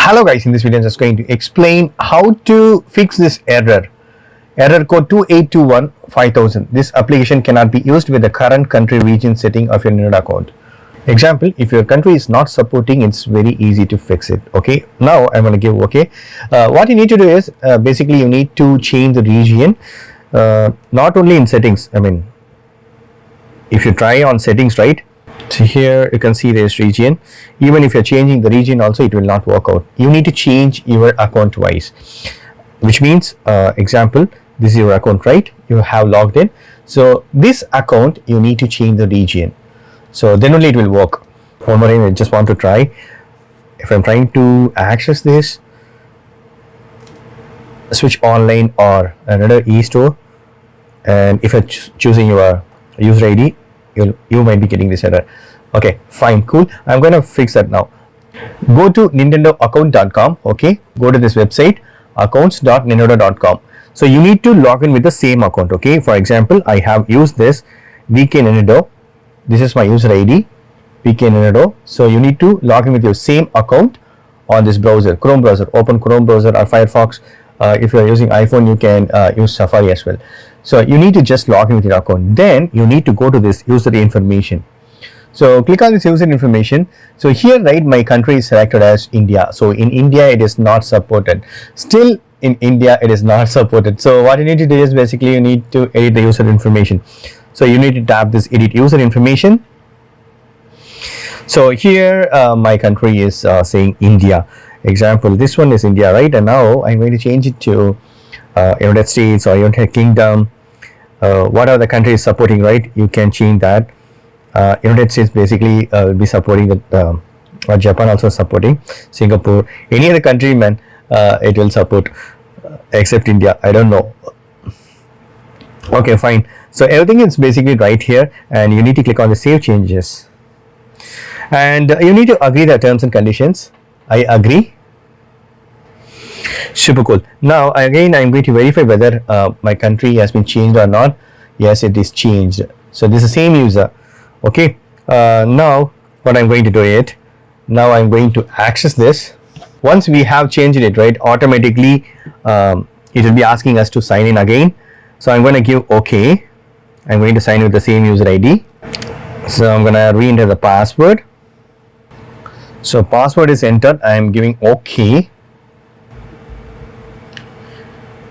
Hello guys, in this video I'm just going to explain how to fix this error code 28215000. This application cannot be used with the current country region setting of your Ninoda account. Example, if your country is not supporting, it's very easy to fix it. Okay, now I'm going to give okay. What you need to do is basically you need to change the region, not only in settings. I mean, if you try on settings, right? So here you can see this region. Even if you're changing the region also, it will not work out. You need to change your account twice, which means example, this is your account, right? You have logged in. So this account you need to change the region. So then only it will work. One more time, I just want to try. If I'm trying to access this, switch online or another e-store, and if you're choosing your user ID, you might be getting this error. Okay, fine, cool. I'm going to fix that now. Go to nintendoaccount.com. okay, go to this website, accounts.nintendo.com. so you need to log in with the same account. Okay, for example, I have used this VK Nintendo. This is my user ID, VK Nintendo. So you need to log in with your same account on this browser, Chrome browser. Open Chrome browser or Firefox. If you are using iPhone, you can use Safari as well. So you need to just log in with your account. Then you need to go to this user information. So click on this user information. So here, right, my country is selected as India. So in India, it is not supported. Still in India, it is not supported. So what you need to do is basically you need to edit the user information. So you need to tap this edit user information. So here my country is saying India. Example, this one is India, right? And now I'm going to change it to United States or United Kingdom. What are the countries supporting, right? You can change that. United States basically will be supporting the Japan also supporting, Singapore, any other country, man, it will support except India. I don't know. Okay, fine. So everything is basically right here, and you need to click on the save changes, and you need to agree the terms and conditions. I agree. Super cool. Now again, I'm going to verify whether my country has been changed or not. Yes, it is changed. So this is the same user. Okay. Now what I'm going to do it. Now I'm going to access this. Once we have changed it, right, automatically it will be asking us to sign in again. So I'm going to give OK. I'm going to sign in with the same user ID. So I'm going to re-enter the password. So password is entered. I'm giving OK.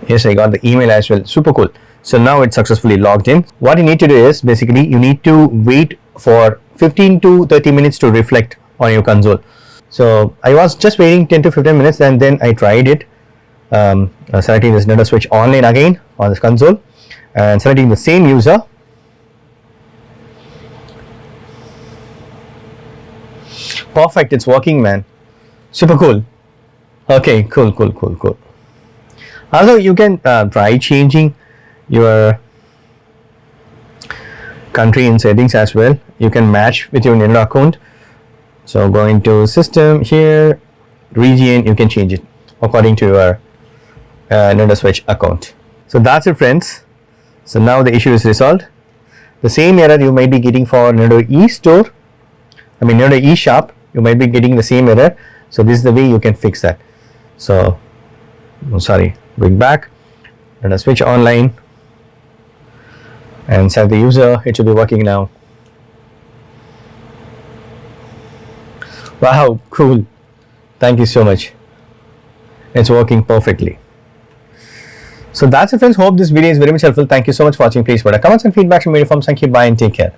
Yes, I got the email as well. Super cool. So now it's successfully logged in. What you need to do is basically you need to wait for 15 to 30 minutes to reflect on your console. So I was just waiting 10 to 15 minutes, and then I tried it. Selecting this Nintendo Switch online again on this console and selecting the same user. Perfect, it's working, man. Super cool. Okay, cool. Also, you can try changing your country in settings as well. You can match with your Nintendo account. So going to system here, region, you can change it according to your Nintendo Switch account. So that's it, friends. So now the issue is resolved. The same error you might be getting for Nintendo eStore, I mean Nintendo eShop, you might be getting the same error. So this is the way you can fix that. So sorry, going back, Nintendo Switch online and set the user. It should be working now. Wow, cool. Thank you so much. It's working perfectly. So that's it, friends. Hope this video is very much helpful. Thank you so much for watching. Please put a comments and feedback in video form. Thank you. Bye and take care.